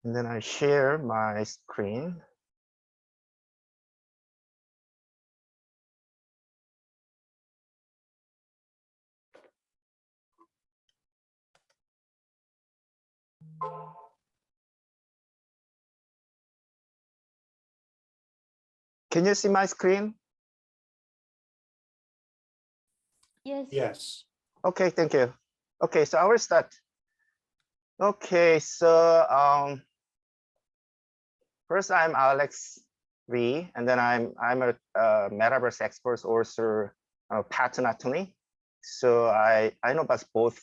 And then I share my screen. Can you see my screen? Yes. Yes. Okay, thank you. Okay, so I will start. Okay, so first I'm Alex Lee, and then I'm a metaverse expert, also a patent attorney. So I know about both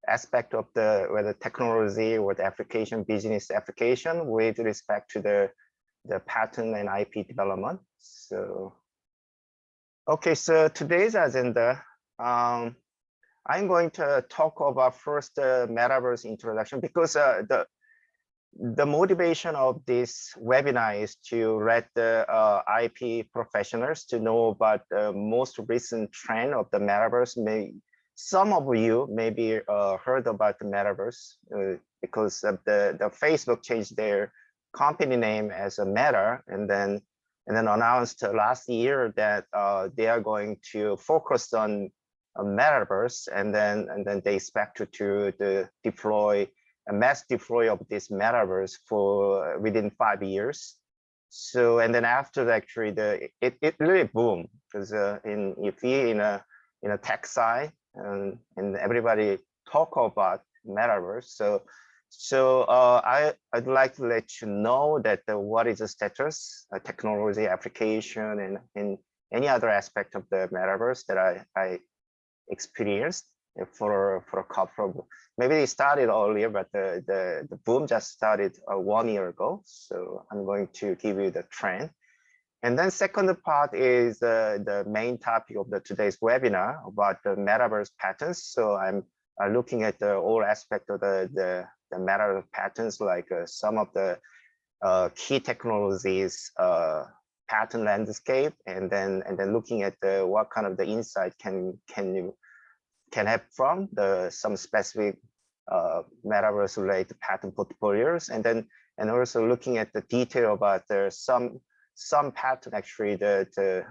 aspect of the whether technology or the application, business application with respect to the patent and IP development. So okay, so today's agenda. I'm going to talk about first the Metaverse introduction because the motivation of this webinar is to let the IP professionals to know about the most recent trend of the Metaverse. Some of you maybe heard about the Metaverse because of the Facebook changed their company name as a Meta, and then announced last year that they are going to focus on a Metaverse, and then they expect to deploy a mass deploy of this Metaverse for within 5 years. So and then after that, actually it really boomed because if you in a tech side and everybody talk about Metaverse. So I'd like to let you know that what is the status, technology, application, and in any other aspect of the Metaverse that I experienced for a couple of, maybe they started earlier, but the boom just started 1 year ago. So I'm going to give you the trend. And then second part is the main topic of today's webinar about the Metaverse patents. So I'm looking at the all aspect of the Metaverse patents, like some of the key technologies, patent landscape, and then looking at what kind of the insight can have from some specific Metaverse related patent portfolios, and also looking at the detail about some patent actually the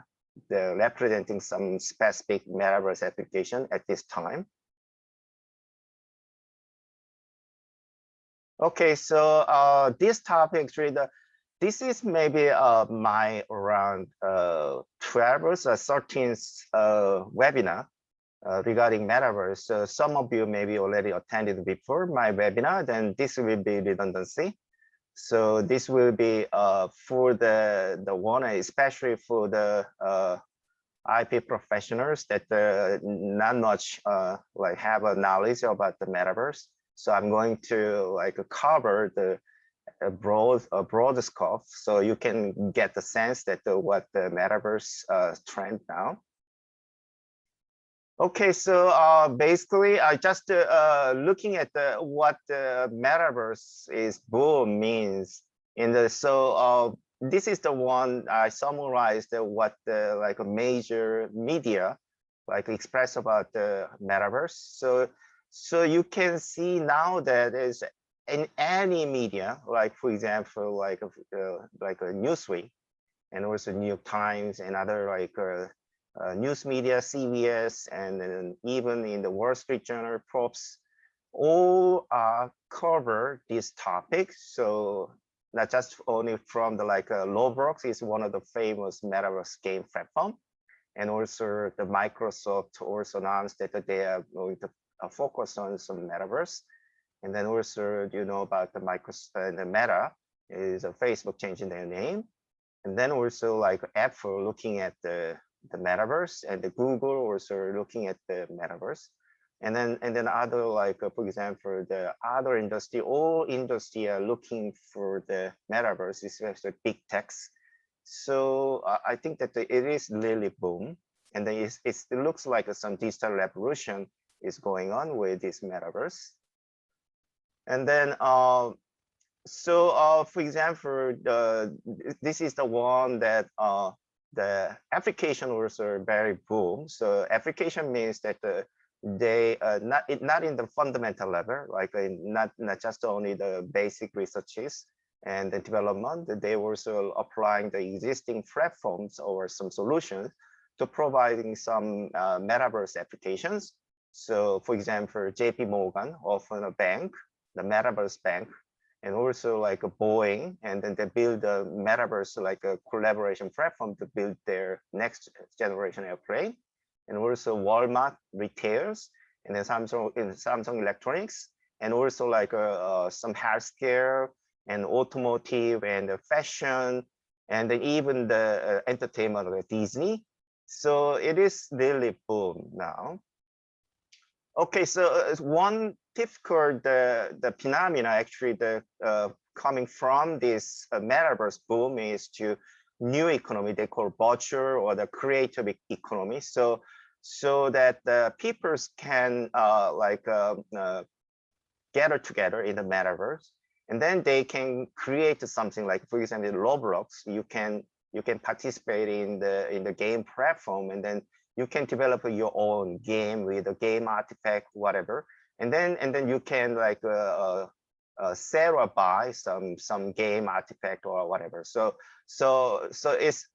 representing some specific Metaverse application at this time. Okay, so this topic actually this is maybe my around 12 or 13th webinar regarding Metaverse. So some of you maybe already attended before my webinar, then this will be redundancy. So this will be for the one, especially for the IP professionals that not much like have a knowledge about the Metaverse. So I'm going to like cover a broad scope, so you can get the sense that what the Metaverse trend now. Okay, so basically, I just looking at what the Metaverse is boom means in the this is the one I summarized what the like a major media like express about the Metaverse. So you can see now that is in any media, like for example, like a Newsweek, and also New York Times and other like news media, CBS, and then even in the Wall Street Journal, Forbes, all cover this topic. So not just only from the like Roblox is one of the famous Metaverse game platform, and also the Microsoft also announced that they are going to focus on some Metaverse. And then also, you know about the Microsoft, the Meta is Facebook changing their name. And then also like Apple looking at the Metaverse, and the Google also looking at the Metaverse. And then other like, for example, the other industry, all industry are looking for the Metaverse, especially big techs. So I think that it is really boom. And then it looks like some digital revolution is going on with this Metaverse. And then, for example, this is the one that the application also very boom. So application means that they not in the fundamental level, like not just only the basic researches and the development, they also applying the existing platforms or some solutions to providing some metaverse applications. So for example, JP Morgan, often a bank, the metaverse bank, and also like a Boeing, and then they build a metaverse, like a collaboration platform to build their next generation airplane. And also Walmart retails, and then Samsung Electronics, and also like some healthcare and automotive and fashion, and then even the entertainment like Disney. So it is really boom now. Okay, so one typical the phenomena actually the coming from this metaverse boom is to new economy they call virtual or the creative economy. So that the people can gather together in the metaverse, and then they can create something like, for example, Roblox. You can participate in the game platform, and then you can develop your own game with a game artifact, whatever, and then you can like sell or buy some game artifact or whatever. So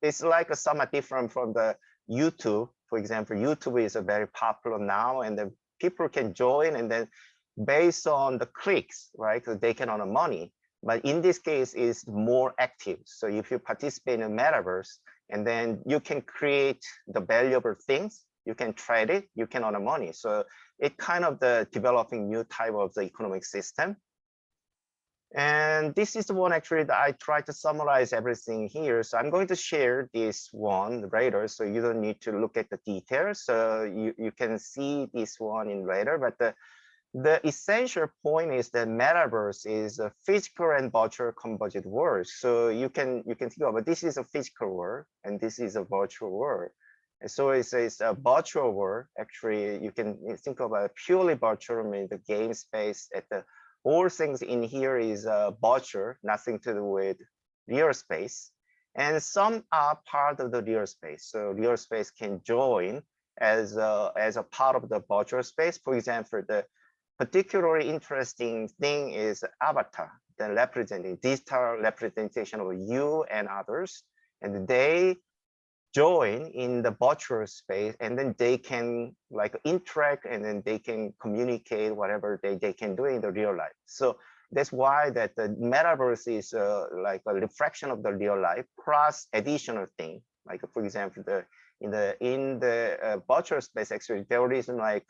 it's like somewhat different from the YouTube. For example, YouTube is a very popular now, and then people can join, and then based on the clicks, right, they can earn money. But in this case, it's more active. So if you participate in a metaverse, and then you can create the valuable things, you can trade it, you can earn money. So it kind of the developing new type of the economic system. And this is the one actually that I try to summarize everything here. So I'm going to share this one later, so you don't need to look at the details. So you can see this one in later, but the essential point is that metaverse is a physical and virtual converged world. So you can think about this is a physical world and this is a virtual world. And so it's a virtual world. Actually, you can think of a purely virtual, mean the game space at the all things in here is virtual, nothing to do with real space. And some are part of the real space. So real space can join as a part of the virtual space. For example, the particularly interesting thing is avatar, the representing digital representation of you and others, and they join in the virtual space, and then they can like interact, and then they can communicate whatever they can do in the real life. So that's why that the metaverse is like a reflection of the real life plus additional thing. Like for example, in the virtual space, actually there is like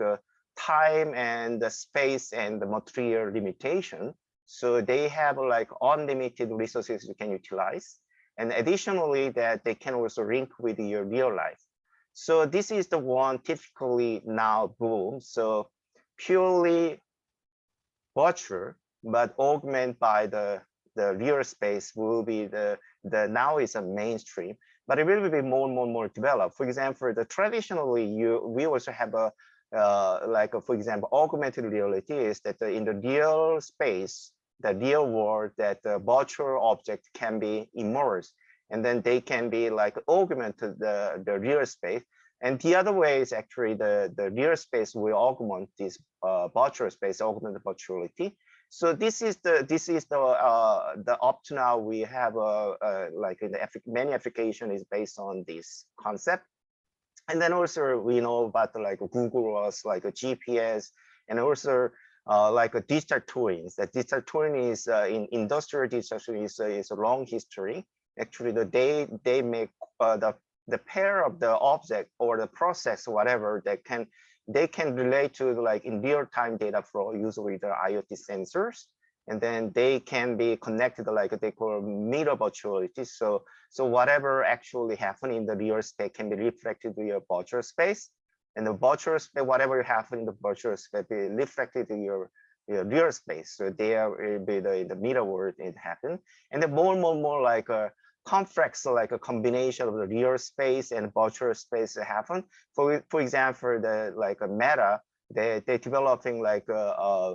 time and the space and the material limitation. So they have like unlimited resources you can utilize. And additionally, that they can also link with your real life. So this is the one typically now boom. So purely virtual, but augmented by the real space will be the now is a mainstream, but it will be more and more developed. For example, traditionally we also have a for example, augmented reality is that in the real space, the real world, that the virtual object can be immersed, and then they can be like augmented the real space. And the other way is actually the real space will augment this virtual space, augmented virtuality. So this is the up to now we have like in the many application is based on this concept. And then also we know about like Google was like a GPS, and also like a digital twins. That digital twin is in industrial digital twin is a long history. Actually, they make the pair of the object or the process, whatever, that they can relate to like in real-time data flow, usually the IoT sensors, and then they can be connected like they call mirror virtuality. So whatever actually happen in the real space can be reflected in your virtual space, and the virtual space, whatever happen in the virtual space, be reflected in your real space. So there will be the mirror world it happen, and then more like a complex, like a combination of the real space and virtual space happen. For example, the like a Meta, they're developing like a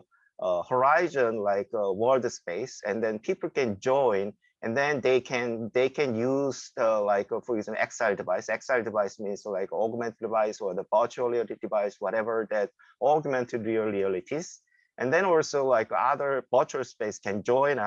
horizon, like a world space, and then people can join and then they can use like for example XR device. XR device means like augmented device or the virtual reality device, whatever that augmented realities. And then also like other virtual space can join,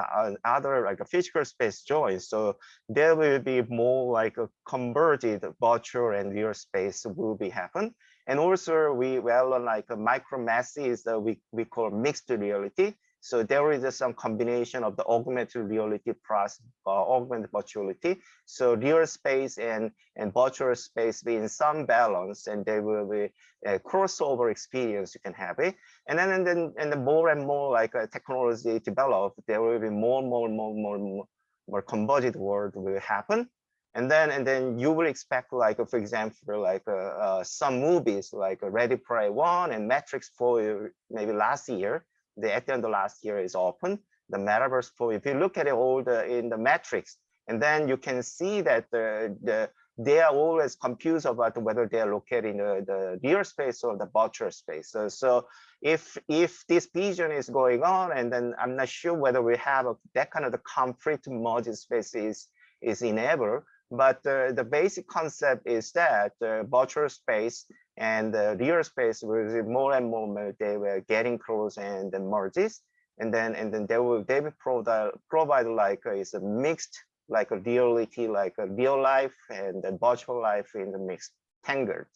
other like a physical space join. So there will be more like a converged virtual and real space will be happen. And also we well like a micro masses we call mixed reality. So there is some combination of the augmented reality plus augmented virtuality. So real space and virtual space be in some balance, and there will be a crossover experience you can have it. And then more and more like technology develop, there will be more converged world will happen. And then you will expect like for example like some movies like Ready Player One and Matrix 4 maybe last year. At the end of last year is open, the Metaverse 4. If you look at it all in the Matrix, and then you can see that they are always confused about whether they are located in the real space or the virtual space. So if this vision is going on, and then I'm not sure whether we have that kind of the complete merged space is enabled. But the basic concept is that virtual space and the real space will more and more they were getting close and then merges, and then they will provide like it's a mixed like a reality, like a real life and the virtual life in the mixed tangled.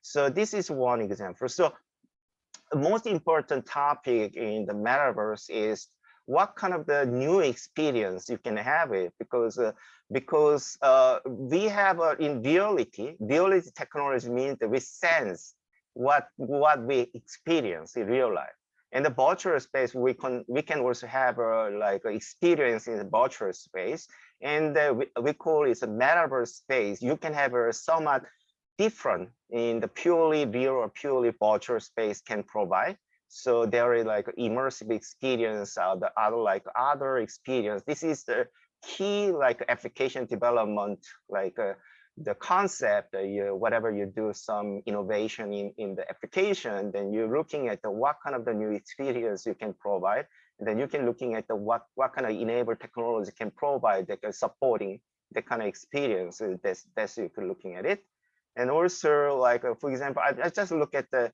So this is one example. So the most important topic in the metaverse is what kind of the new experience you can have it, because we have in reality technology means that we sense what we experience in real life. In the virtual space, we can also have like experience in the virtual space, and we call it a metaverse space. You can have a somewhat different in the purely real or purely virtual space can provide. So there is like immersive experience, the other experience. This is the key like application development, like the concept. Whatever you do some innovation in the application, then you're looking at what kind of the new experience you can provide, and then you can looking at what kind of enable technology can provide that are supporting the kind of experience. That's you can looking at it. And also like for example, I just look at the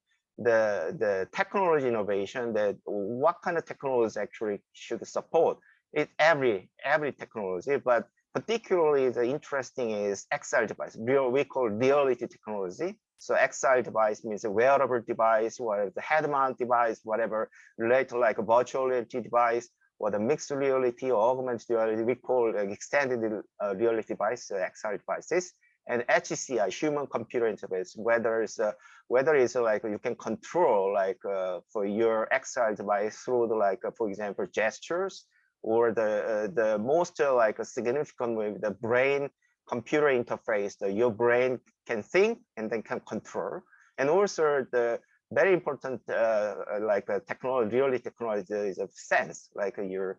technology innovation, that what kind of technology actually should support it, every technology, but particularly the interesting is XR device. We call reality technology. So XR device means a wearable device, or the head mount device, whatever related to like a virtual reality device, or the mixed reality or augmented reality. We call extended reality device, XR devices. And HCI, human computer interface, whether it's like you can control like for your XR device through the like for example gestures, or the most like significant with the brain computer interface, that your brain can think and then can control. And also the very important like technology, really technology is a sense, like your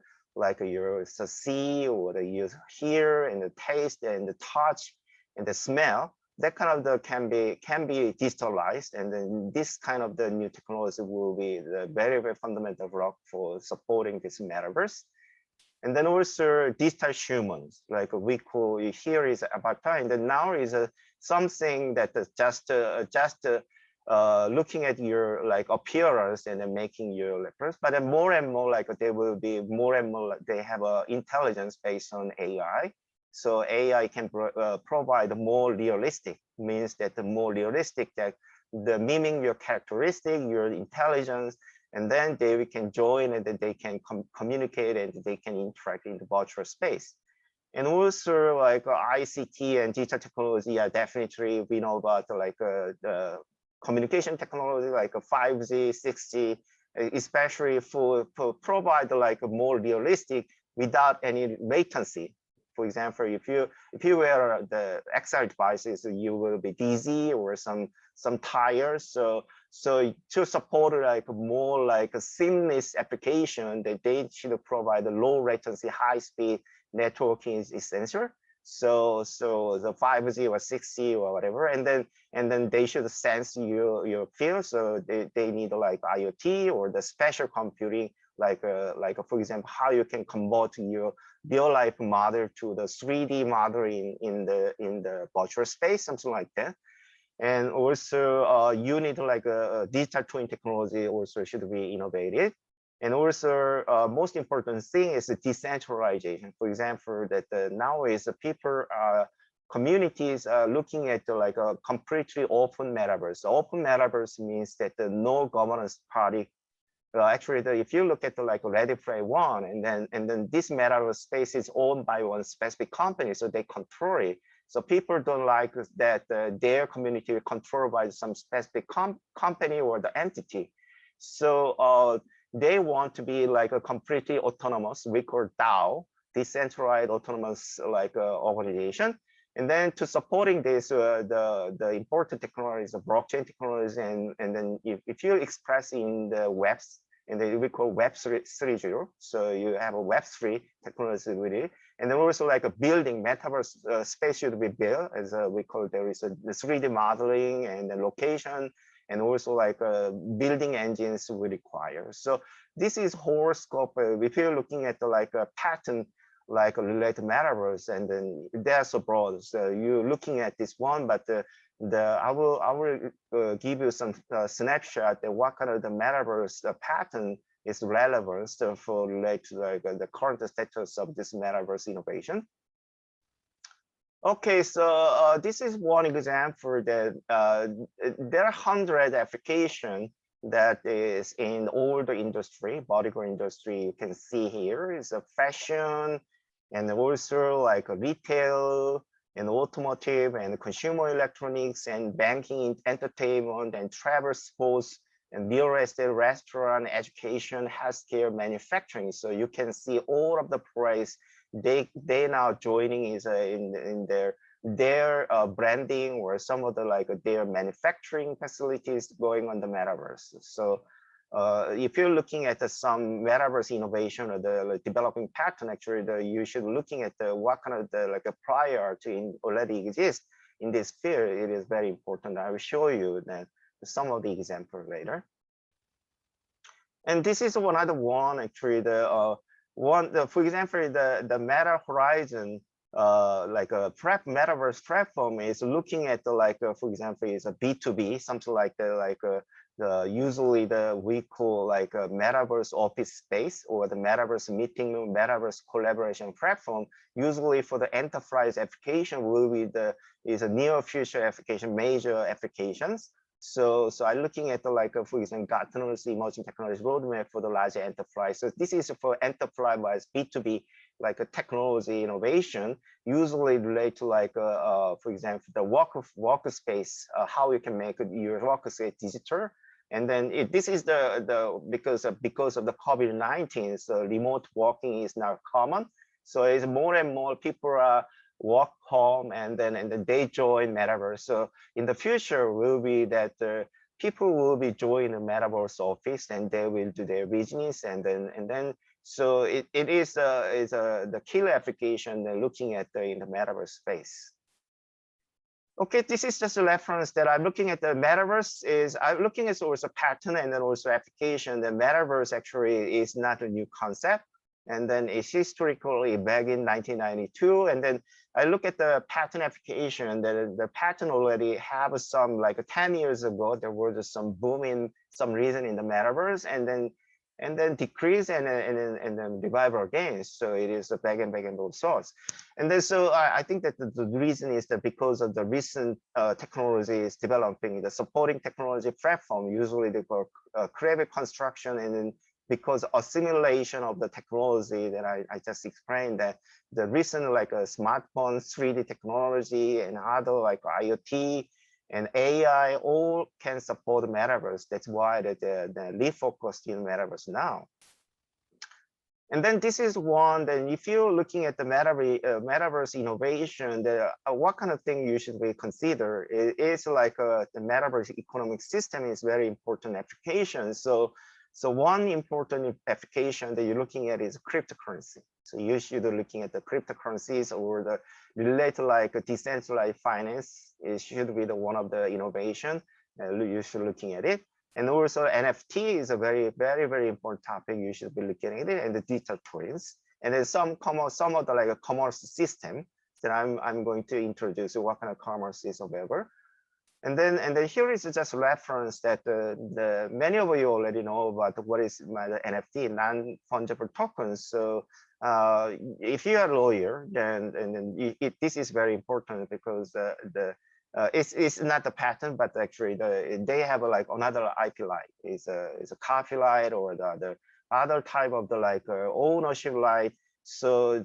see, or you hear and the taste and the touch and the smell. That kind of the can be digitalized, and then this kind of the new technology will be the very fundamental rock for supporting this metaverse. And then also digital humans, like we call here is about time. Then now is something that is just looking at your like appearance and then making your reference. But then more and more like they will be more and more like they have a intelligence based on AI. So AI can provide more realistic, means that the more realistic that the miming your characteristic, your intelligence, and then they can join and they can communicate and they can interact in the virtual space. And also like ICT and digital technology, yeah, definitely we know about like the communication technology like 5G, 6G, especially for provide like a more realistic without any latency. For example, if you wear the XR devices, you will be dizzy or some tired. So to support like more like a seamless application, that they should provide a low latency, high speed networking is essential. So the 5G or 6G or whatever, and then they should sense your field. So they need like IoT or the special computing like for example, how you can convert your real life model to the 3D model in the virtual space, something like that. And also you need like a digital twin technology also should be innovated. And also most important thing is the decentralization. For example, that nowadays the people communities are looking at like a completely open metaverse. Open metaverse means that no governance party. Actually, if you look at like Ready Player One, and then this metaverse space is owned by one specific company, so they control it. So people don't like that their community is controlled by some specific company or the entity. So they want to be like a completely autonomous, we call DAO, decentralized autonomous like organization. And then to supporting this, the important technologies, the blockchain technologies, and then if you express in the webs, and then we call Web 3.0, so you have a Web 3 technology with it. And then also like a building metaverse space should be built, as we call it. There is the 3D modeling and the location, and also like building engines we require. So this is whole scope. If you're looking at like a pattern, like related metaverse, and then they're so broad. So you're looking at this one, but I will give you some snapshot at what kind of the metaverse pattern is relevant for relate to like the current status of this metaverse innovation. Okay, so this is one example that there are 100 applications that is in all the industry, vertical industry. You can see here is a fashion, and also like a retail and automotive and consumer electronics and banking, entertainment and travel, sports and real estate, restaurant, education, healthcare, manufacturing. So you can see all of the players they now joining is in their branding or some of the like their manufacturing facilities going on the metaverse. So if you're looking at some metaverse innovation or the like, developing pattern, actually, you should looking at what kind of the like a prior to already exist in this field. It is very important. I will show you that some of the examples later. And this is another one actually. For example, the Meta Horizon like a metaverse platform is looking at the like for example is a B2B, something like usually we call like a metaverse office space or the metaverse meeting room, metaverse collaboration platform. Usually for the enterprise application will be is a near future application, major applications. So I'm looking at the like for example Gartner's emerging technology roadmap for the larger enterprise. So this is for enterprise B2B like a technology innovation, usually relate to like for example the workspace, how you can make your workspace digital. And then this is because of the COVID-19, so remote working is now common. So it's more and more people are work home, and then they join metaverse. So in the future will be that people will be joining the metaverse office and they will do their business, and then so it is the killer application they're looking at in the metaverse space. Okay, this is just a reference that I'm looking at. The metaverse is I'm looking at also pattern and then also application. The metaverse actually is not a new concept, and then it's historically back in 1992. And then I look at the pattern application. The pattern already have some like 10 years ago. There was some boom in some reason in the metaverse, and then decrease and then revival again. So it is a back and both sorts. And then so I think that the reason is that because of the recent technology is developing, the supporting technology platform, usually they call creative construction, and then because assimilation of the technology that I just explained, that the recent like a smartphone, 3D technology and other like IoT and AI all can support the metaverse. That's why the refocused in metaverse now. And then this is one, then if you're looking at the metaverse innovation, what kind of thing you should really consider is like the metaverse economic system is very important application. So one important application that you're looking at is cryptocurrency. So you should be looking at the cryptocurrencies or the related like decentralized finance. It should be one of the innovation. You should looking at it. And also NFT is a very important topic you should be looking at it, and the digital twins. And then some of the like a commerce system that I'm going to introduce, what kind of commerce is available. And then here is just reference that the many of you already know about what is the NFT, non-fungible tokens. So if you are a lawyer, then this is very important, because it's not the patent, but actually they have like another IP right. It's a copyright or the other type of the like ownership right. So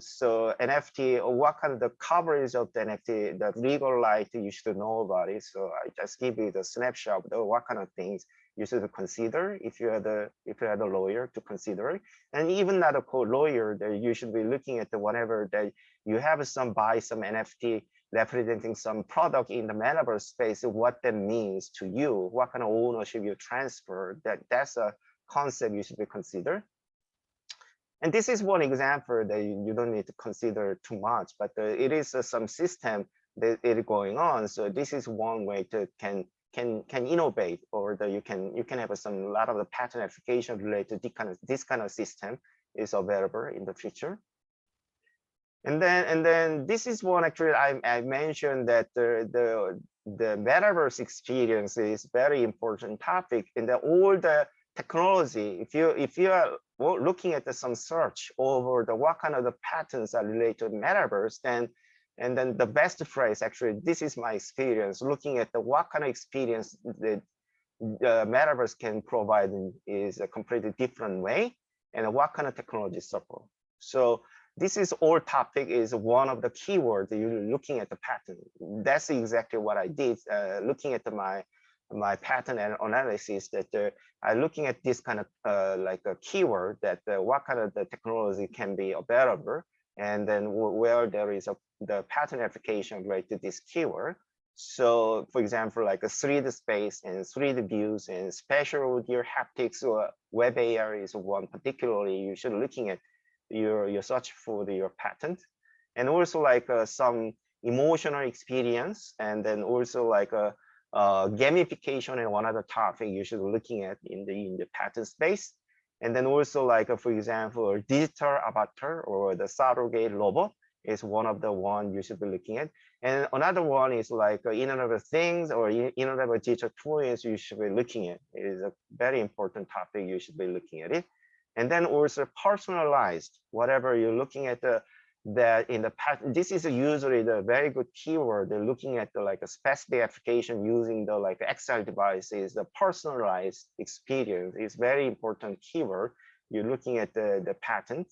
NFT, or what kind of the coverage of the NFT, the legal right, you should know about it. So I just give you the snapshot of what kind of things you should consider if you are the lawyer to consider. And even not a lawyer, that you should be looking at the whatever that you have some NFT representing some product in the metaverse space, what that means to you, what kind of ownership you transfer. That's a concept you should be consider. And this is one example that you don't need to consider too much, but it is some system that is going on. So this is one way to can innovate, or that you can have a lot of the patent application related to this kind of system is available in the future. And then this is one actually I mentioned that the metaverse experience is very important topic, and all the technology. If you are looking at some search over what kind of the patents are related to metaverse, then the best phrase, actually, this is my experience looking at what kind of experience the metaverse can provide is a completely different way, and what kind of technology support. So this is all topic is one of the keywords you're looking at the patent. That's exactly what I did, looking at my patent and analysis, that I'm looking at this kind of like a keyword, that what kind of the technology can be available, and then where there is the patent application related to this keyword. So for example, like a 3D space and 3D views and spatial audio haptics or web AR is one particularly you should looking at your search for your patent. And also like some emotional experience, and then also like a gamification, and one other topic you should be looking at in the patent space. And then also like for example, digital avatar or the surrogate robot is one of the one you should be looking at. And another one is like Internet of Things or Internet of Digital Twins you should be looking at. It is a very important topic you should be looking at it. And then also personalized, whatever you're looking at that in the patent, this is usually the very good keyword. They're looking at the like a specific application using the like XR devices. The personalized experience is very important keyword. You're looking at the patent.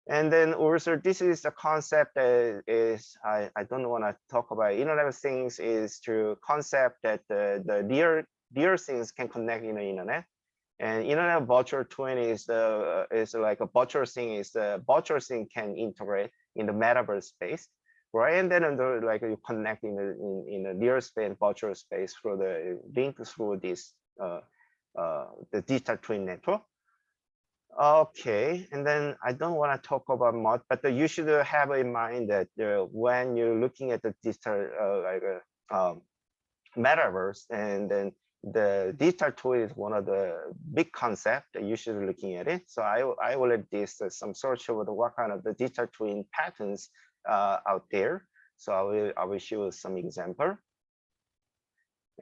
And then also this is the concept that is, I don't want to talk about Internet of Things, is to concept that the real things can connect in the internet. And Internet of Virtual Twin is like a virtual thing, is the virtual thing can integrate in the metaverse space, right? And then like you connect in the real space and virtual space through the link through this the digital twin network. Okay, and then I don't want to talk about much, but you should have in mind that when you're looking at the digital metaverse, and then the digital twin is one of the big concepts that you should be looking at it. So I will let this some search over what kind of the digital twin patterns out there. So I will show some example.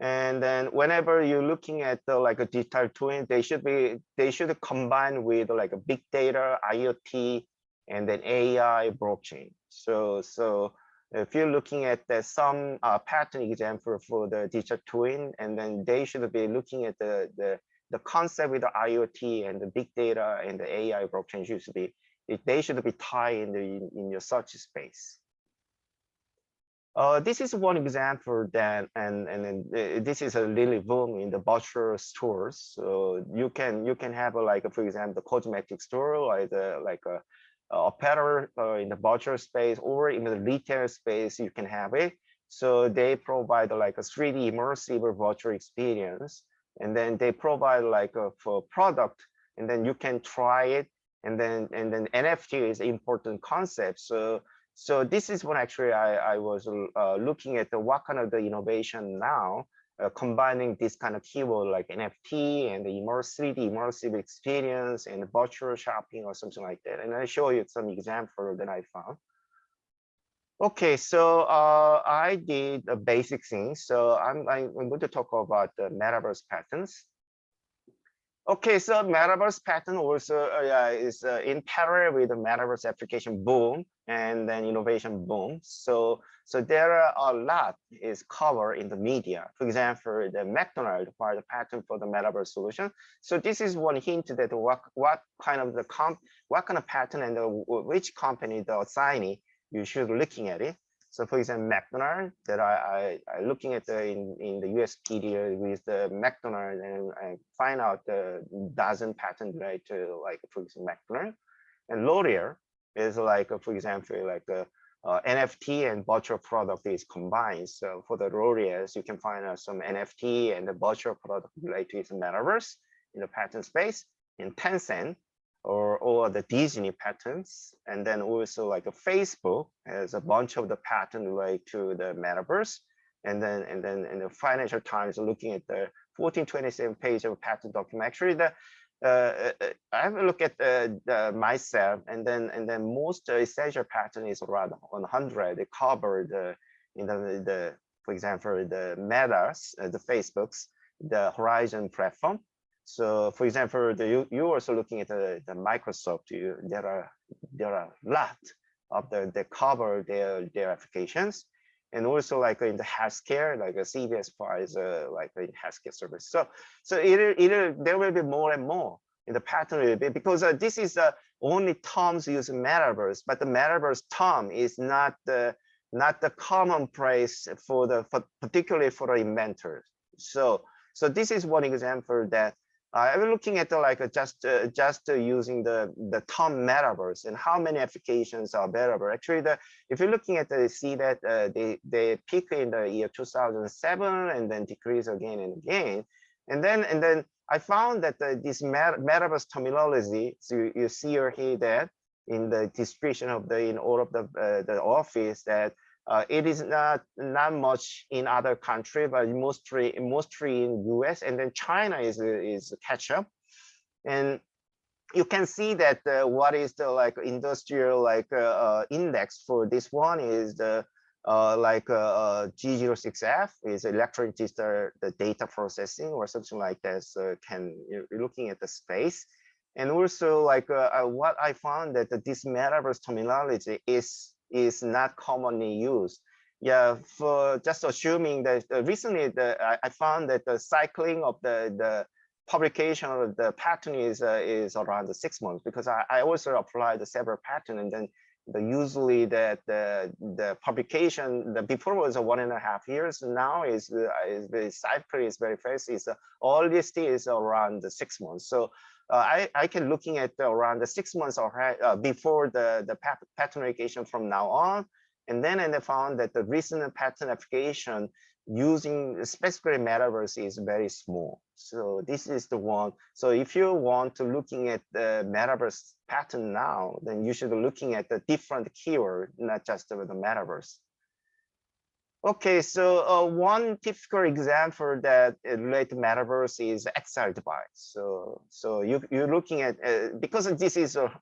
And then whenever you're looking at like a digital twin, they should combine with like a big data, IoT, and then AI, blockchain. So if you're looking at some pattern example for the digital twin, and then they should be looking at the concept with the IoT and the big data and the AI blockchain they should be tied in your search space. This is one example that, and this is a really boom in the virtual stores. So you can have like for example, the cosmetic store, or like a apparel in the virtual space, or in the retail space, you can have it. So they provide like a 3D immersive virtual experience, and then they provide like for product, and then you can try it, and then NFT is an important concept. So this is what actually I was looking at what kind of the innovation now combining this kind of keyword like NFT and the 3D immersive experience and virtual shopping or something like that. And I show you some example that I found. Okay, so I did a basic thing. So I'm going to talk about the Metaverse patents. Okay, so Metaverse patent also is in parallel with the Metaverse application boom and then innovation boom. So there are a lot is covered in the media. For example, the McDonald's acquired a patent for the Metaverse solution. So this is one hint that what kind of patent and which company the assignee you should looking at it. So for example, McDonald's that I looking at in the USPTO with the McDonald's and I find out the dozen patent related to like for example McDonald's, and L'Oreal is like for example like a NFT and virtual product is combined. So for the L'Oreal, you can find some NFT and the virtual product related to Metaverse in the patent space. In Tencent, or the Disney patents, and then also like a Facebook has a bunch of the patent related to the Metaverse, and then in the Financial Times looking at the 1427 page of patent document. Actually, I have a look at myself, and then most essential patent is around 100. They cover the for example the Meta's, the Facebook's, the Horizon platform. So for example, you also looking at the Microsoft, there are a lot of they cover their applications, and also like in the healthcare, like a CVS price, like in healthcare service. So there will be more and more in the pattern because this is the only terms using Metaverse, but the Metaverse term is not the commonplace particularly for the inventors. So this is one example that I'm looking at just using the term Metaverse and how many applications are available. Actually, if you're looking at see that they peak in the year 2007 and then decrease again and again, and then I found that this Metaverse terminology. So you see or hear that in the description of in all of the office that. It is not much in other countries, but mostly in US, and then China is catch up. And you can see that what is the industrial index for this one is the G06F is electronic digital data processing or something like that. So you're looking at the space, and also what I found that this Metaverse terminology is not commonly used. Yeah, for just assuming that recently I found that the cycling of the publication of the patent is around 6 months, because I also applied several patents, and then usually that the publication before was 1.5 years, now is the cycle is very fast. Is all this is around 6 months. So I can looking at around the 6 months before the patent application from now on, and then I found that the recent patent application using specifically Metaverse is very small. So this is the one. So if you want to looking at the Metaverse patent now, then you should be looking at the different keyword, not just the Metaverse. Okay, so one typical example that relate to Metaverse is XR device. So you're looking at because this is a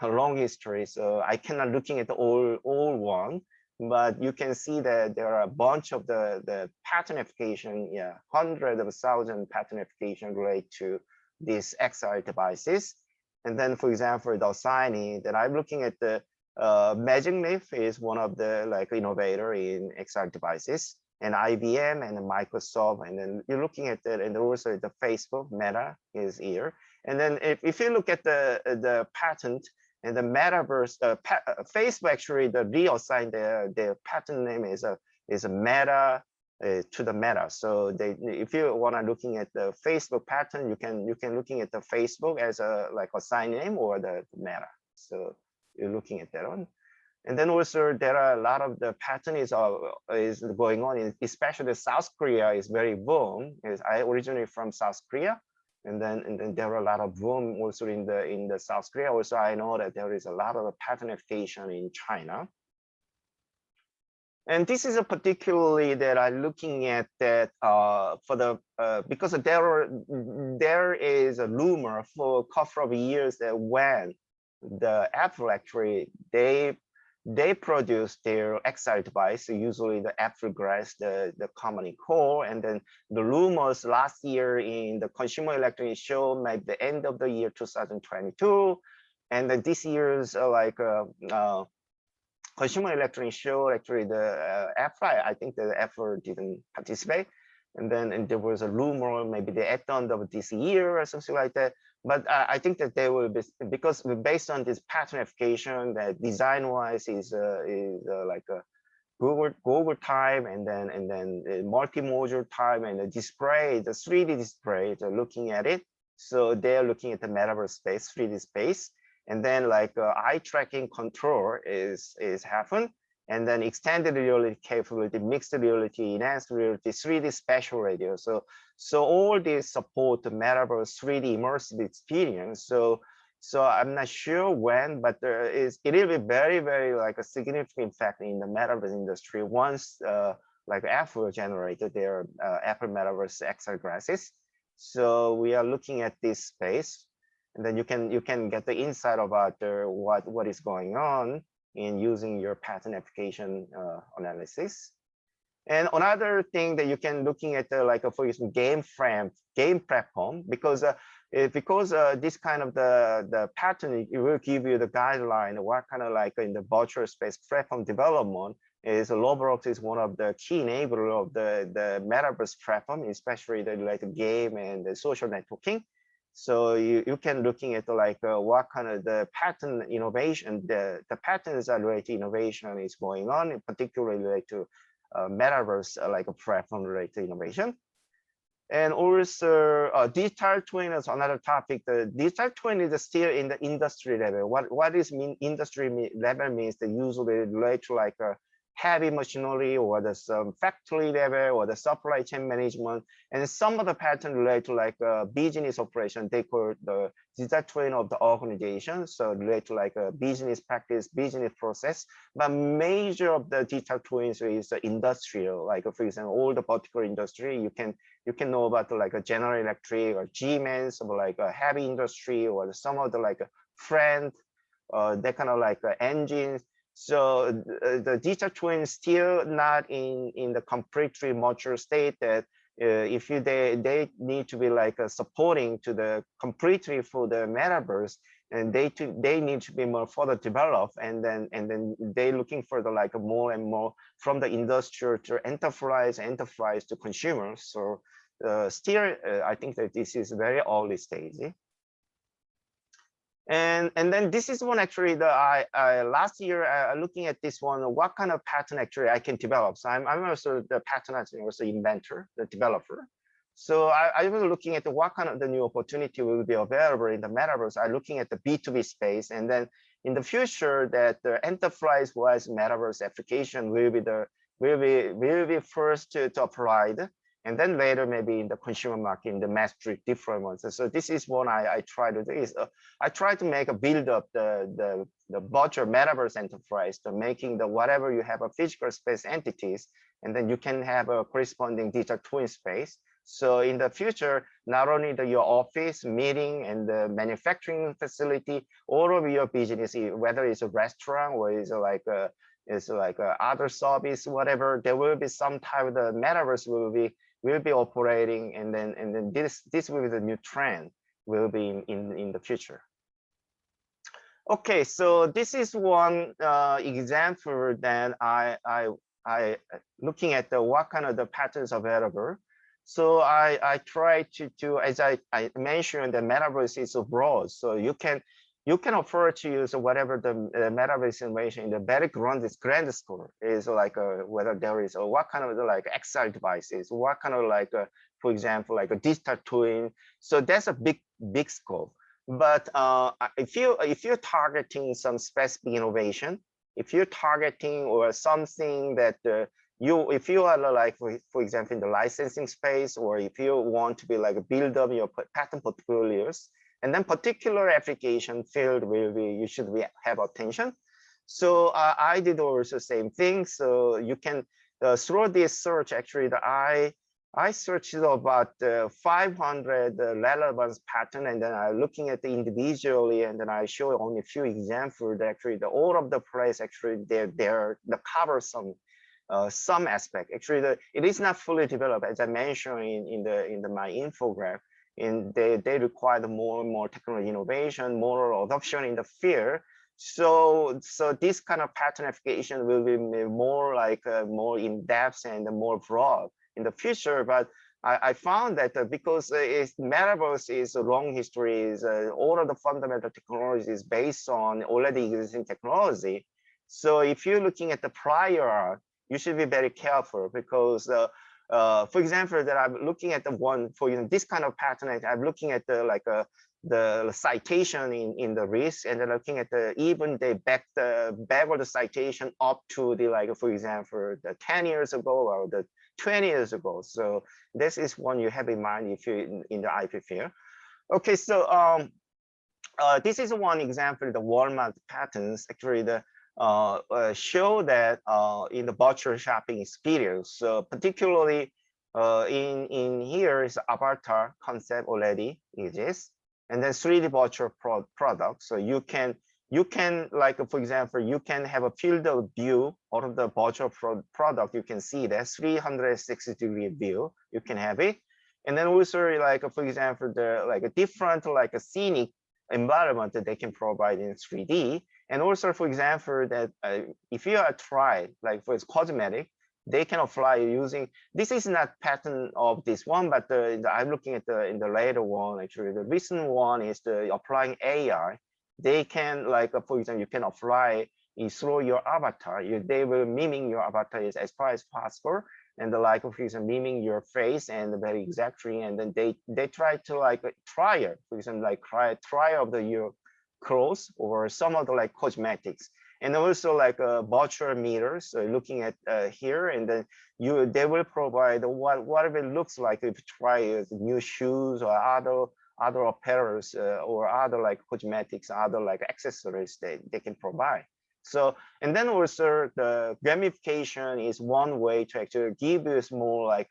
long history, so I cannot looking at all one, but you can see that there are a bunch of the patent application, yeah, hundreds of thousands patent application related to these XR devices. And then, for example, the assignee that I'm looking at the Magic Leap is one of the innovator in XR devices, and IBM and Microsoft, and then you're looking at that, and also the Facebook Meta is here. And then if you look at the patent and the Metaverse, Facebook actually reassigned their patent name is a Meta to the Meta. So if you want to looking at the Facebook patent, you can looking at the Facebook as a sign name or the Meta. So you're looking at that one. And then also there are a lot of the patent is going on, especially South Korea is very boom. I originally from South Korea, and then there are a lot of boom also in the South Korea. Also, I know that there is a lot of patent application in China. And this is a particularly that I'm looking at that for the because there is a rumor for a couple of years that when the Apple actually they produce their XR device, so usually the Apple grabs the common core, and then the rumors last year in the Consumer Electronics Show, maybe the end of the year 2022, and then this year's Consumer Electronics Show, actually the Apple, I think the Apple didn't participate. And then there was a rumor, maybe the end of this year or something like that. But I think that they will be, because based on this pattern application, that design-wise is like a Google type, and then multi-module type, and the display, the 3D display, they're looking at it. So they're looking at the metaverse space, 3D space. And then like eye tracking control is happen, and then extended reality capability, mixed reality, enhanced reality, 3D spatial radio. So all these support the metaverse 3D immersive experience. So I'm not sure when, but it will be very like a significant factor in the metaverse industry once like Apple generated their Apple Metaverse XR glasses. So we are looking at this space. And then you can get the insight about what is going on in using your pattern application analysis. And another thing that you can looking at like for example game platform, because this kind of the pattern, it will give you the guideline what kind of like in the virtual space platform development is. Roblox is one of the key enabler of the metaverse platform, especially the related game and the social networking. So you can looking at like what kind of the pattern innovation, the patterns are related to innovation is going on, in particular related to metaverse like a platform related innovation. And also digital twin is another topic. The digital twin is still in the industry level. What is mean industry level means that usually relate to like a heavy machinery or some factory level or the supply chain management, and some of the pattern relate to like business operation. They call the digital twin of the organization, so relate to like a business practice, business process. But major of the digital twins is industrial, like for example all the particular industry. You can know about the, like a General Electric or Siemens, or like a heavy industry, or some of the like friend that kind of like engines. So the digital twin is still not in the completely mature state that if they need to be like supporting to the completely for the metaverse, and they need to be more further developed, and then they looking for the like more and more from the industrial to enterprise to consumers. So still I think that this is very early stage. And then this is one actually that I last year looking at this one, what kind of pattern actually I can develop. So I'm also the pattern, also inventor, the developer. So I was looking at what kind of the new opportunity will be available in the metaverse. I'm looking at the B2B space, and then in the future that the enterprise-wise metaverse application will be first to apply. And then later, maybe in the consumer market, in the mass different ones. So this is what I try to do is I try to make a build up the virtual metaverse enterprise, to making the whatever you have a physical space entities, and then you can have a corresponding digital twin space. So in the future, not only your office, meeting, and the manufacturing facility, all of your business, whether it's a restaurant or it's like a other service, whatever, there will be some type of the metaverse will be operating, and then this will be the new trend will be in the future. Okay, so this is one example that I looking at what kind of the patterns available. So I try to as I mentioned, the metaverse is so broad, so you can afford to use whatever the metaverse innovation in the very grand scope is, like whether there is what kind of like XR devices, what kind of like for example like a digital twin. So that's a big scope. But if you're targeting some specific innovation, if you're targeting or something that if you are like for example in the licensing space, or if you want to be like build up your patent portfolios, and then particular application field will be you should have attention. So I did also same thing. So you can through this search, actually, I searched about 500 relevance pattern, and then I looking at the individually, and then I show only a few examples. That actually, the all of the place actually they're the cover some aspect. Actually, it is not fully developed, as I mentioned in my infographic. And they require more and more technology innovation, more adoption in the field. So this kind of pattern application will be more like more in depth and more broad in the future. But I found that because Metaverse is a long history, is all of the fundamental technology is based on already existing technology. So if you're looking at the prior art, you should be very careful, because for example, that I'm looking at the one for this kind of pattern, I'm looking at the citation in the risk, and then looking at even the back of the citation up to the for example, the 10 years ago or the 20 years ago. So this is one you have in mind if you're in the IP field. Okay, so this is one example, the Walmart patents. Actually, the show that in the virtual shopping experience, particularly in here is avatar concept already exists, and then 3D virtual product. So you can like for example, you can have a field of view out of the virtual product. You can see that 360-degree view. You can have it, and then also like for example, the a different a scenic environment that they can provide in 3D. And also, for example, that if you are tried, like for cosmetic, they can apply using, this is not pattern of this one, but I'm looking at in the later one, actually, the recent one is the applying AI. They can, for example, you can apply through your avatar. They will miming your avatar as far as possible, and for example, miming your face and very exactly, and then they try to try it, for example, try of your clothes or some of the cosmetics, and also virtual mirrors. Looking at here, and then they will provide whatever it looks like if you try new shoes or other apparels or other cosmetics, other accessories they can provide. So, and then also the gamification is one way to actually give you more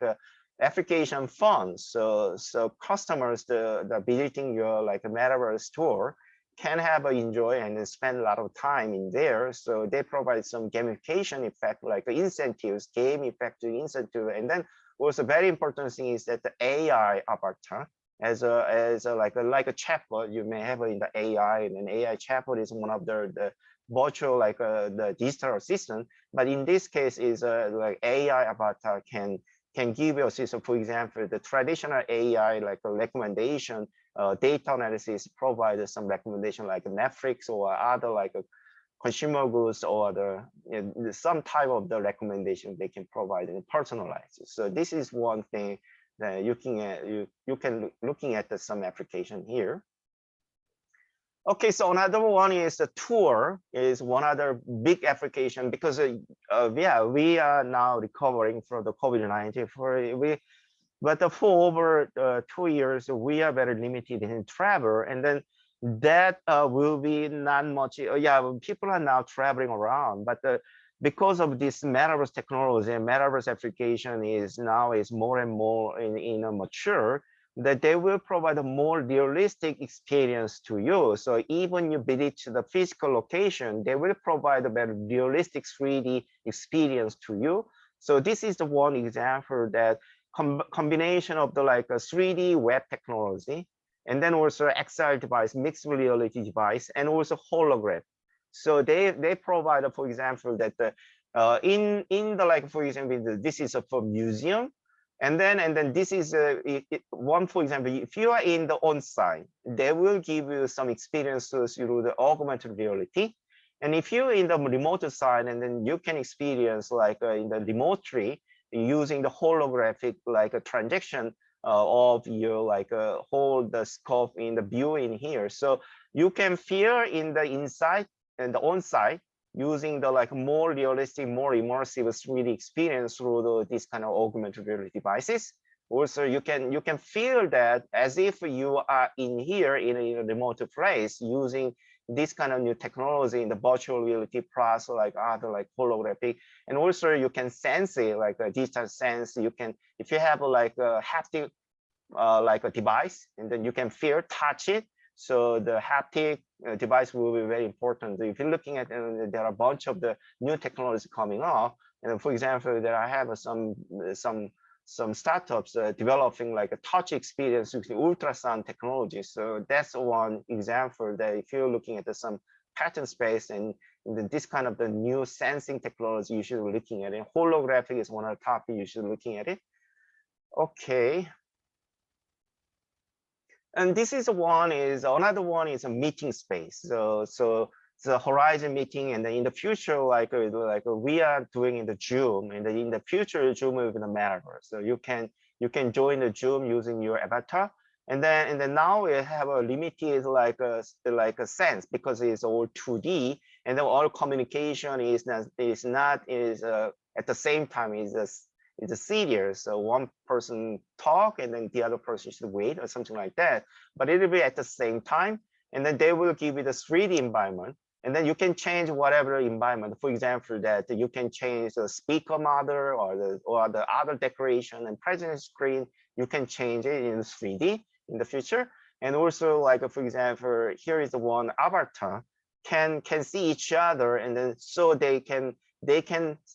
application fun. So customers the visiting your a Metaverse store can have a enjoy and spend a lot of time in there. So they provide some gamification effect, like incentives, game effect incentive. And then also very important thing is that the AI avatar as a like a chatbot you may have in the AI, and an AI chatbot is one of the virtual the digital assistant. But in this case is AI avatar can give you a system. For example, the traditional AI a recommendation data analysis provides some recommendation like Netflix or other consumer goods, or some type of the recommendation they can provide and personalize. So this is one thing that you can looking at some application here. Okay, so another one is the tour is one other big application, because yeah, we are now recovering from the COVID-19. But for over 2 years, we are very limited in travel, and then that will be not much. Yeah, people are now traveling around, but because of this Metaverse technology and Metaverse application is more and more in a mature, that they will provide a more realistic experience to you. So even you visit the physical location, they will provide a very realistic 3D experience to you. So this is the one example that combination of the a 3D web technology, and then also XR device, mixed reality device, and also hologram. So they provide, for example, that in the for example, this is for museum, and then this is one, for example, if you are in the on-site, they will give you some experiences through the augmented reality. And if you're in the remote side, and then you can experience in the remotely using the holographic a transaction of your whole the scope in the view in here. So you can feel in the inside and the on-site using the more realistic, more immersive 3D experience through this kind of augmented reality devices. Also, you can feel that as if you are in here in a remote place using this kind of new technology in the virtual reality plus like other like holographic, and also you can sense it like a digital sense. You can, if you have like a haptic like a device, and then you can feel, touch it. So the haptic device will be very important. If you're looking at, there are a bunch of the new technologies coming up. And for example, there I have some startups developing like a touch experience using ultrasound technology. So that's one example that if you're looking at some patent space and this kind of the new sensing technology, you should be looking at it. Holographic is one of the topics you should be looking at it. Okay. And this is one, is another one is a meeting space. So the Horizon meeting, and then in the future, like we are doing in the Zoom, and in the future Zoom will be the metaverse. So you can join the Zoom using your avatar, and then now we have a limited like a sense, because it's all 2D, and then all communication is not at the same time, is a serious. So one person talk and then the other person should wait or something like that. But it'll be at the same time, and then they will give you the 3D environment, and then you can change whatever environment. For example, that you can change the speaker mother or the other decoration and present screen. You can change it in 3D in the future. And also, like for example, here is the one avatar can see each other, and then so they can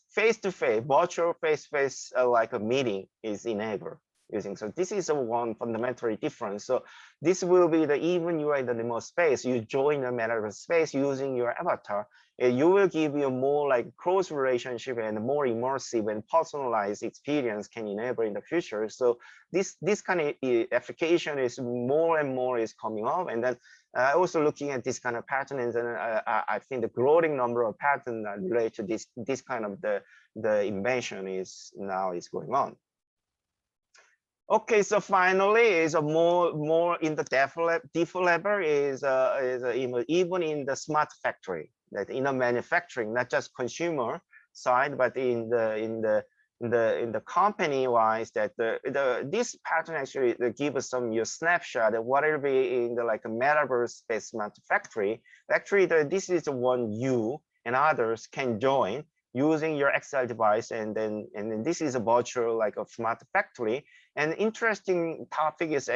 face-to-face, virtual face-to-face like a meeting is enabled using. So this is one fundamentally different. So this will be the, even you are in the remote space, you join the metaverse space using your avatar, you will give you more like close relationship and more immersive and personalized experience can enable in the future. So this kind of application is more and more is coming up. And then also looking at this kind of pattern, and then I think the growing number of patterns related to this kind of the invention is now going on. Okay, so finally is a more in the default level is even in the smart factory, that in the manufacturing, not just consumer side, but in the company wise, that this pattern actually give us some your snapshot of what will be in the like a metaverse space smart factory. Actually, this is the one you and others can join using your XR device, and then this is a virtual like a smart factory. And interesting topic is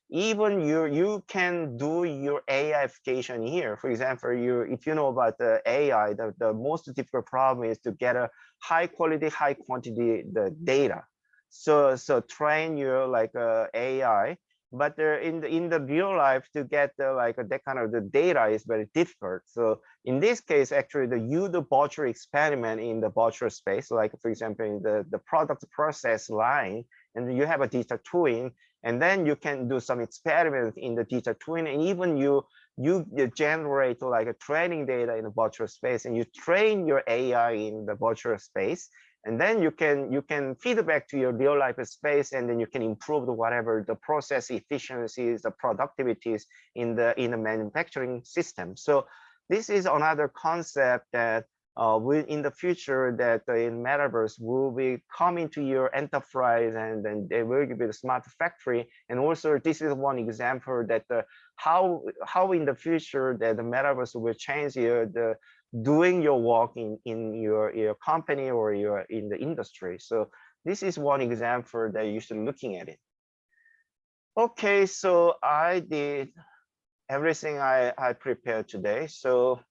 even you can do your AI application here. For example, if you know about the AI, the most difficult problem is to get a high quality, high quantity the data. So train your like AI, but in the real life to get like that kind of the data is very difficult. So in this case, actually the virtual experiment in the virtual space, like for example in the product process line, and you have a digital twin, and then you can do some experiments in the digital twin, and even you generate like a training data in the virtual space, and you train your AI in the virtual space, and then you can feed back to your real life space, and then you can improve whatever the process efficiencies, the productivities in the manufacturing system. So this is another concept that will in the future that in metaverse will be coming to your enterprise, and then they will give you the smart factory. And also this is one example that how in the future that the metaverse will change the doing your work in your company or in the industry. So this is one example that you should looking at it. Okay, so I did everything I prepared today. So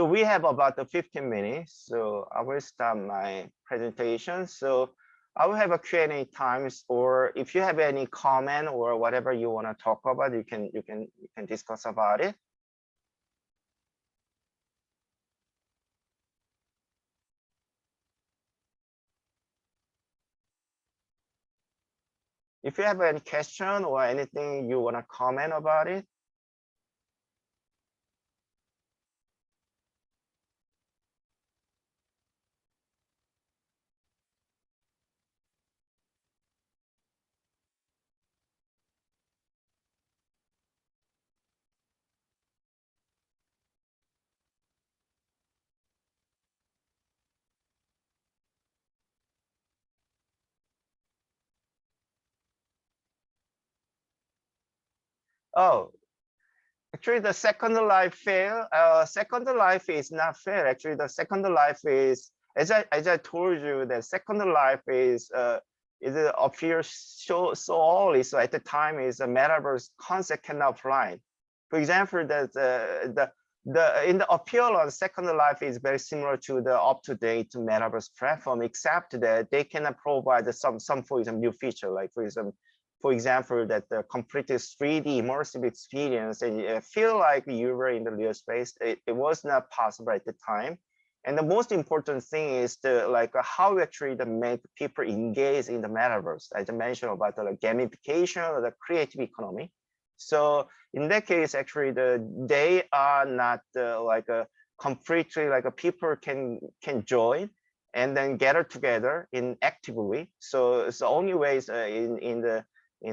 we have about 15 minutes. So I will start my presentation. So I will have a Q&A times, or if you have any comment or whatever you want to talk about, you can discuss about it. If you have any question or anything you want to comment about it. Oh, Actually, the Second Life fair, Second Life is not fair. Actually, the Second Life is, as I told you, the Second Life is it appears so early. So at the time, is a metaverse concept cannot apply. For example, that the in the appeal on Second Life is very similar to the up-to-date metaverse platform, except that they cannot provide some for example new feature, like for example that the complete 3D immersive experience and you feel like you were in the real space. It was not possible at the time. And the most important thing is the how actually to make people engage in the metaverse. As I mentioned about the gamification or the creative economy. So in that case, actually, they are not completely people can join and then gather together in actively. So it's the only ways in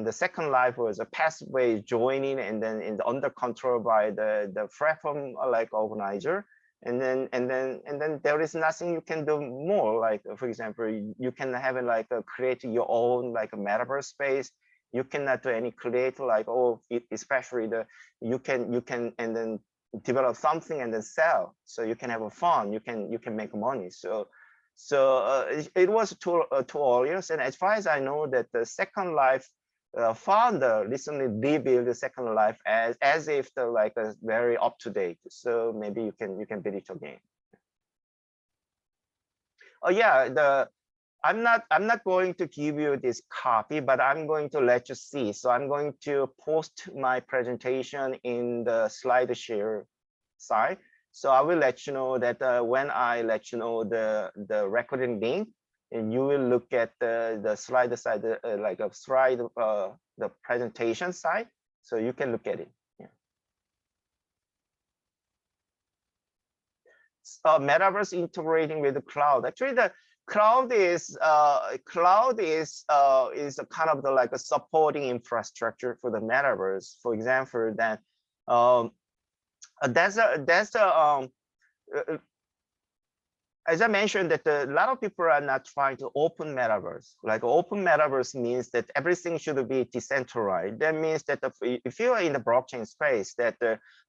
the Second Life was a passive way joining and then under control by the platform organizer. And then there is nothing you can do more. Like for example, you can have create your own a metaverse space. You cannot do any create especially you can and then develop something and then sell. So you can have a fun. You can make money. So it was too early. And as far as I know, that the Second Life founder recently rebuilt the Second Life as if the a very up to date. So maybe you can build it again. Oh yeah, I'm not going to give you this copy, but I'm going to let you see. So I'm going to post my presentation in the SlideShare site. So I will let you know that when I let you know the recording link, and you will look at the slide side, the presentation side, so you can look at it. Yeah. Metaverse integrating with the cloud. Actually, the cloud is a kind of a supporting infrastructure for the metaverse. For example, that as I mentioned, that a lot of people are not trying to open metaverse. Like open metaverse means that everything should be decentralized. That means that if you are in the blockchain space, that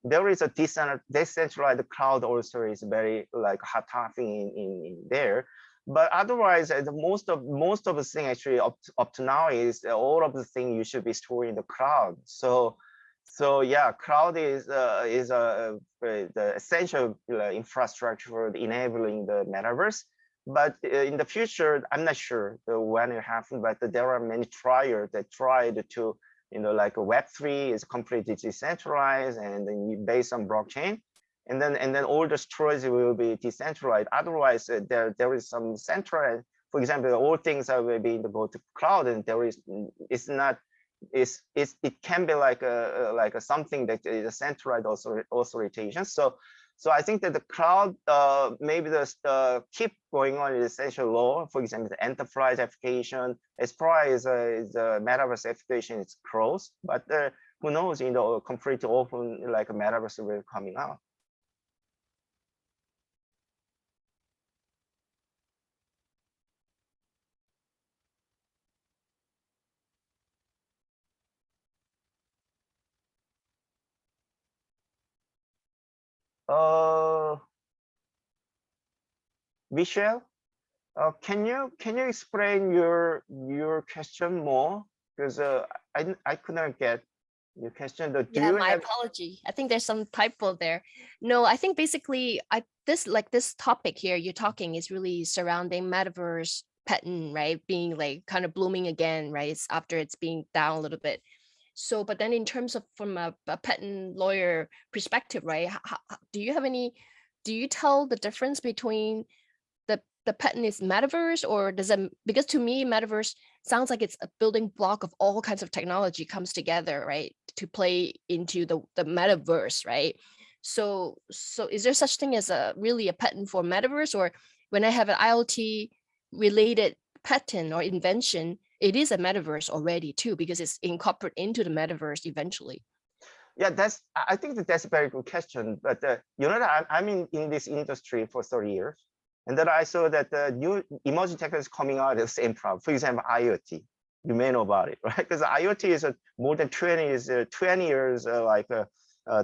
there is a decentralized cloud also is very hot topic in there. But otherwise, most of the thing actually up to now is all of the thing you should be storing in the cloud. So yeah, cloud is the essential infrastructure for enabling the metaverse. But in the future, I'm not sure when it happens. But there are many trials that tried to, Web3 is completely decentralized and then based on blockchain, and then all the storage will be decentralized. Otherwise, there is some centralized. For example, all things are will be in the go to cloud, and it's not. It can be like a something that is a centralized authorization. So I think that the cloud maybe the keep going on is essential law. For example, the enterprise application as far as the metaverse application is closed, but who knows, completely open a metaverse will coming out. Michelle, can you explain your question more? Because I couldn't get your question. Do Yeah, you my have? apology. I think there's some typo there. No, I think basically this topic here you're talking is really surrounding metaverse patent, right? Being kind of blooming again, right? It's after it's being down a little bit. So, but then in terms of from a patent lawyer perspective, right? Do you tell the difference between the patent is metaverse, or does it, because to me metaverse sounds like it's a building block of all kinds of technology comes together, right, to play into the metaverse, right? So is there such thing as really a patent for metaverse, or when I have an IoT related patent or invention, it is a metaverse already too, because it's incorporated into the metaverse eventually? Yeah, I think that's a very good question. But that I'm in this industry for 30 years. And then I saw that the new emerging technology is coming out at the same problem. For example, IoT. You may know about it, right? Because IoT is more than 20 years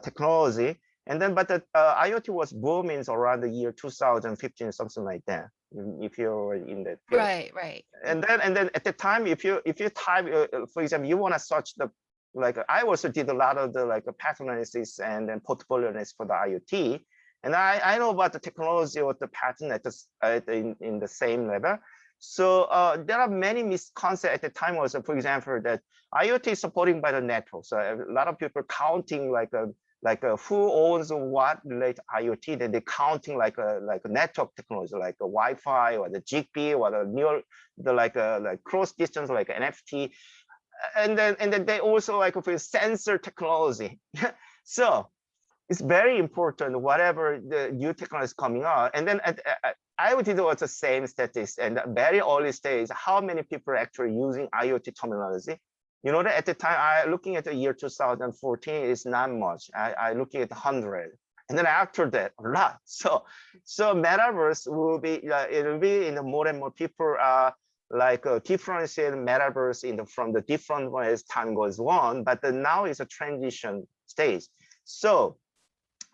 technology. And then, but the IoT was booming around the year 2015, something like that. If you're in that field. Right. And then at the time, if you type, for example, you want to search the, like, I also did a lot of the like pattern analysis and then portfolio analysis for the IoT. And I know about the technology or the pattern at in the same level. So there are many misconceptions at the time also, for example, that IoT is supported by the network. So a lot of people counting like who owns what related to IoT, then they're counting like a network technology, like a Wi-Fi or the Zigbee or the like cross distance, like NFT. And then they also like for sensor technology. So it's very important whatever the new technology is coming out. And then I did also the same statistics and very early stage, how many people are actually using IoT terminology. You know that at the time, I looking at the year 2014 is not much. I looking at 100, and then after that a lot. So metaverse will be it'll be in the more and more people like differentiate metaverse from the different ways time goes on. But now is a transition stage. So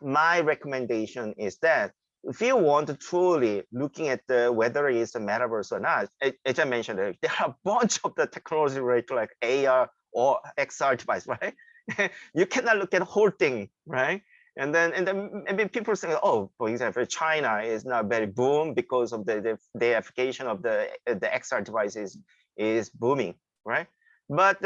my recommendation is that if you want to truly looking at whether it's a metaverse or not, as I mentioned, there are a bunch of the technology related to like AR or XR device, right? You cannot look at the whole thing, right? And then maybe people say, oh, for example, China is not very boom because of the application of the XR devices is booming, right? But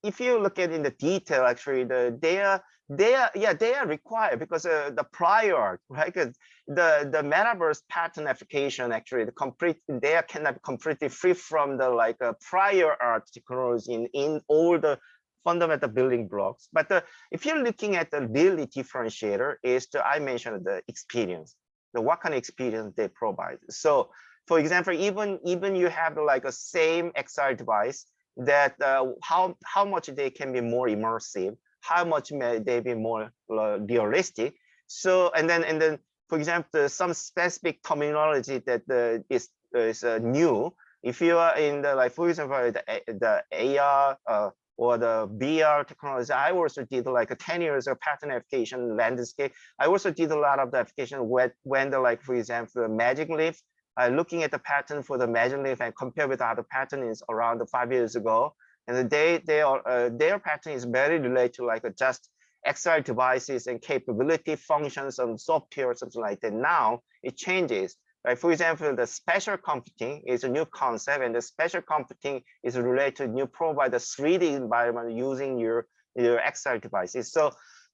if you look at in the detail, actually, they are required because the prior, right? Because the metaverse pattern application actually they cannot be completely free from the like prior art technology in all the fundamental building blocks. But if you're looking at the really differentiator is I mentioned the experience, what kind of experience they provide. So for example, even you have like a same XR device that how much they can be more immersive, how much may they be more realistic. So and then for example, some specific terminology that is new. If you are in the like for example the AR or the VR technology, I also did like 10 years of pattern application landscape. I also did a lot of the application when the like for example the magic leaf. Looking at the pattern for the magic leaf and compare with other patterns around 5 years ago, and their pattern is very related to like just XR devices and capability functions and software or something like that. Now it changes. Right? For example, the spatial computing is a new concept, and the spatial computing is related to new provide the 3D environment using your XR devices.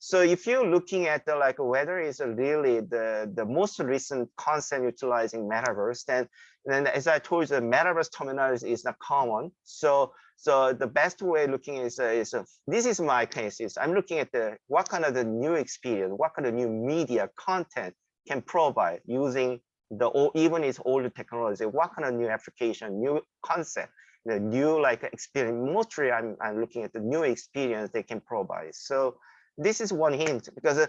So if you're looking at the like whether it's really the most recent concept utilizing metaverse, then as I told you, the metaverse terminology is not common. So the best way looking is this is my case is I'm looking at what kind of the new experience, what kind of new media content can provide using even its old technology, what kind of new application, new concept, the new like experience. Mostly I'm looking at the new experience they can provide. So this is one hint because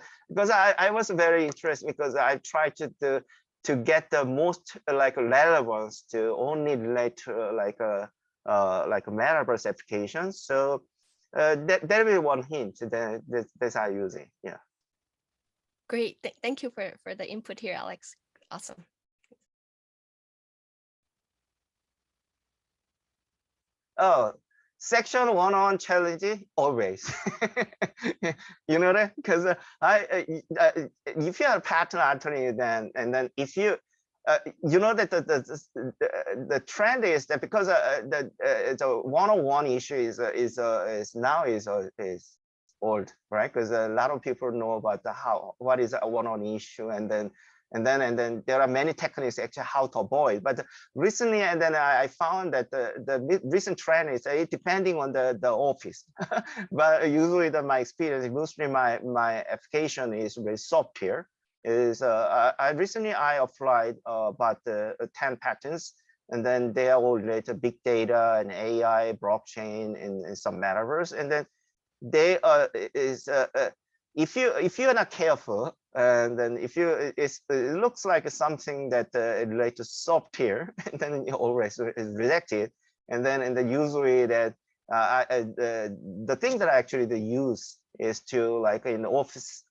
I was very interested because I tried to get the most like relevance to only relate to like a metaverse application. So that will be one hint that I use it. Yeah. Great. Thank you for the input here, Alex. Awesome. Oh, section 101 challenge always. You know that because if you are a pattern attorney, then if you you know that the trend is that because the 101 issue is now old, right? Because a lot of people know about what is a 101 issue, and then there are many techniques actually how to avoid. But recently, and then I found that the recent trend is depending on the office. But usually, my experience, mostly my application is with software. Is I recently applied about 10 patents, and then they are all related to big data and AI, blockchain, and some metaverse. And then they if you're not careful, and then if it looks like something that relates to software, and then it always is rejected. And then usually that the thing that I actually use is to like in the office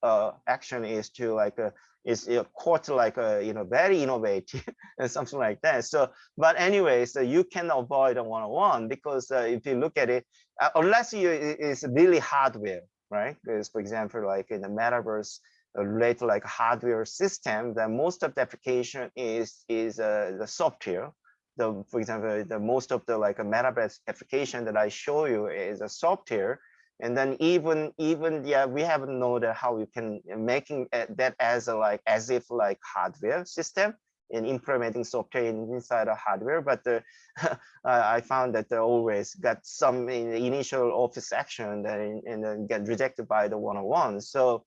action is to like is quite like very innovative and something like that. So, but anyways, you can avoid a one-on-one because if you look at it, unless it's really hardware, right? Because for example, like in the metaverse related like hardware system, then most of the application is the software. For example, the most of the like a metaverse application that I show you is a software. And then even yeah, we haven't known that how you can making that as a like as if like hardware system and implementing software inside a hardware. But I found that they always got some initial office action and then get rejected by the one-on-one. So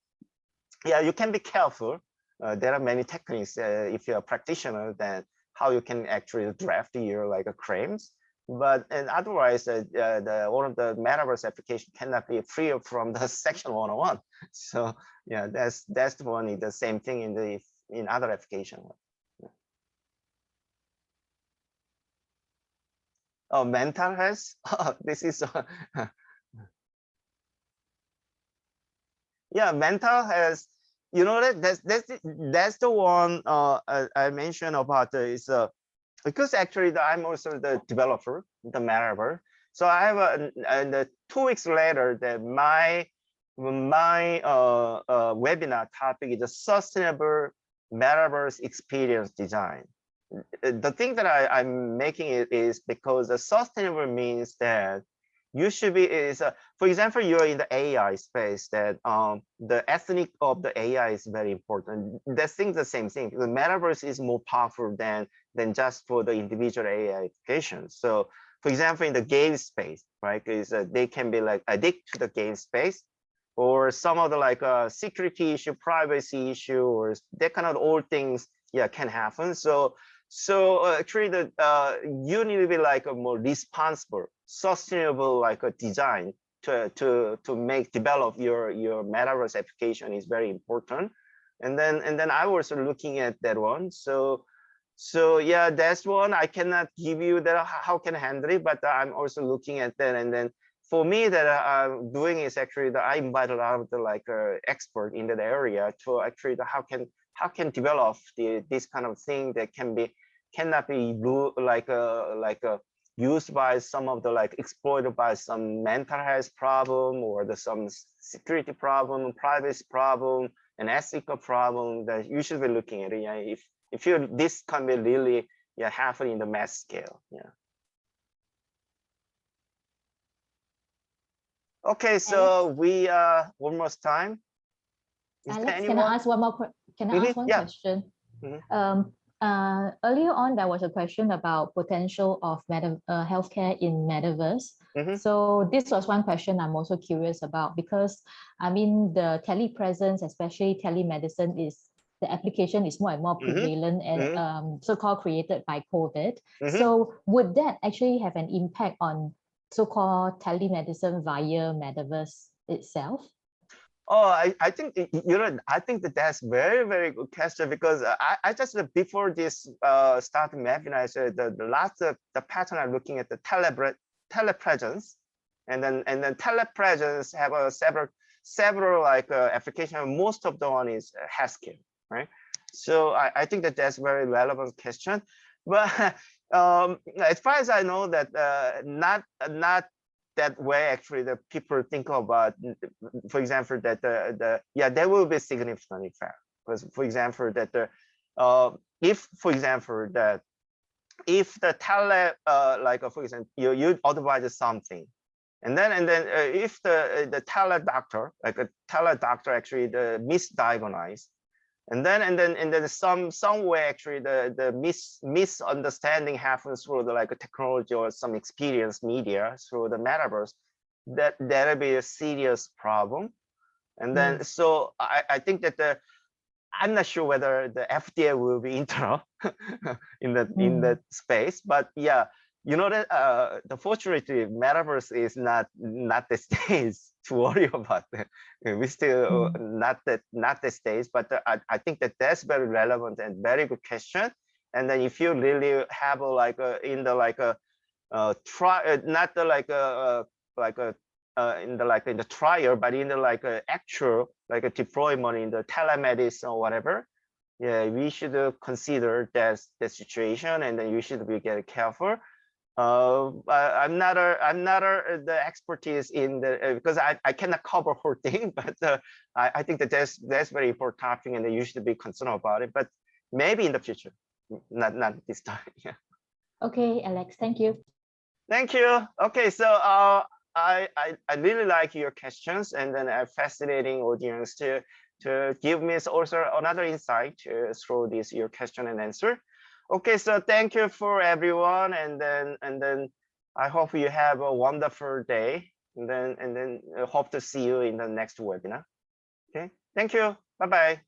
yeah, you can be careful. There are many techniques if you're a practitioner that how you can actually draft your like claims. But and otherwise, all of the metaverse application cannot be free from the section 101. So yeah, that's the one. The same thing in other application. Oh, mental health. Oh, this is yeah, mental health. You know that's the one I mentioned about is because actually I'm also the developer, the metaverse. So I have and 2 weeks later that my webinar topic is a sustainable metaverse experience design. The thing that I'm making it is because the sustainable means that you should be for example, you're in the AI space that the ethnic of the AI is very important. That's the same thing. The metaverse is more powerful than just for the individual AI applications. So for example, in the game space, right, is they can be like addicted to the game space, or some of the like security issue, privacy issue, or that kind of old things, yeah, can happen. So actually the you need to be like a more responsible, sustainable like a design to develop your metaverse application is very important. And then I was looking at that one. So yeah, that's one I cannot give you that how can I handle it, but I'm also looking at that. And then for me that I'm doing is actually that I invite a lot of the like expert in that area to actually how can develop this kind of thing that cannot be used by some of the like exploited by some mental health problem or some security problem, privacy problem, and ethical problem that you should be looking at it. Yeah, if this can be really happen in the mass scale. Yeah. Okay, so we are almost time. Alex, can I ask one more? Can I ask one question? Earlier on, there was a question about potential of healthcare in metaverse. So this was one question I'm also curious about, because I mean the telepresence, especially telemedicine, the application is more and more prevalent and so-called created by COVID. So would that actually have an impact on so-called telemedicine via metaverse itself? Oh, I think I think that's very, very good question, because I just before this starting webinar, I said the pattern I'm looking at the telepresence, and then telepresence have several like application. Most of the one is healthcare, right? So I think that's very relevant question, but as far as I know that not that way actually the people think about, for example, that there will be significant effect, because for example that if for example that if the like for example you advise something, and then if the tele doctor like a tele doctor actually misdiagnose, and then some way actually the misunderstanding happens through the like a technology or some experience media through the metaverse, that'll be a serious problem. And then so I think that I'm not sure whether the FDA will be interrupt in that space, but yeah, you know that unfortunately metaverse is not the stage to worry about that. We still not the stage, but I think that's very relevant and very good question. And then if you really have a like in the like a try not the like a in the trial, but in the actual a deployment in the telemedicine or whatever, yeah, we should consider that the situation, and then you should be get careful. I'm not the expertise in the because I cannot cover whole thing, but I think that that's very important topic, and you should be concerned about it. But maybe in the future, not this time. Yeah. Okay, Alex, thank you. Thank you. Okay, so I really like your questions, and then a fascinating audience to give me also another insight through this your question and answer. Okay, so thank you for everyone, and then I hope you have a wonderful day, and then hope to see you in the next webinar. Okay, thank you. Bye bye.